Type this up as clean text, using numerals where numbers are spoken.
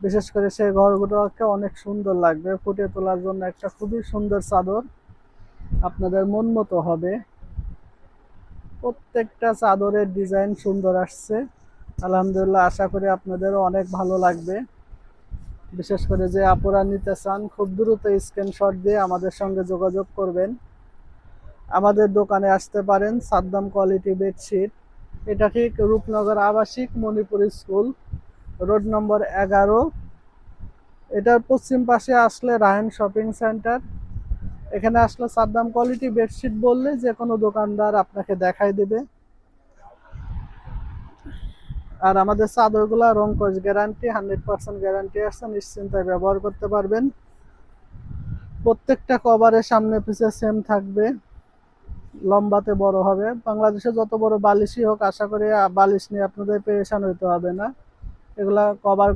বিশেষ করে সেই ঘরগুলোকে অনেক সুন্দর লাগবে। ফুটিয়ে তোলার জন্য একটা খুবই সুন্দর চাদর, আপনাদের মন মতো হবে। প্রত্যেকটা চাদরের ডিজাইন সুন্দর আসছে। আলহামদুলিল্লাহ, আশা করি আপনাদেরও অনেক ভালো লাগবে। বিশেষ করে যে আপুরা নিতে চান, খুব দ্রুত স্ক্রিনশট দিয়ে আমাদের সঙ্গে যোগাযোগ করবেন। আমাদের দোকানে আসতে পারেন। সাদ্দাম কোয়ালিটি বেডশিট, এটা ঠিক রূপনগর আবাসিক মণিপুর স্কুল, রোড নম্বর 11। এটার পশ্চিম পাশে আসলে রায়হান শপিং সেন্টার। এখানে আসলে সাদ্দাম কোয়ালিটি বেডশিট বললে যে কোনো দোকানদার আপনাকে দেখাই দেবে। আর আমাদের চাদরগুলা রং কস গ্যারান্টি, 100% গ্যারান্টি আছে, নিশ্চিন্তায় ব্যবহার করতে পারবেন। প্রত্যেকটা কভারের সামনে পিছে সেম থাকবে, লম্বাতে বড় হবে। বাংলাদেশে যত বড় বালিশই হোক, আশা করি বালিশ নিয়ে আপনাদের পেরেশান হইতে হবে না। এগুলা কভার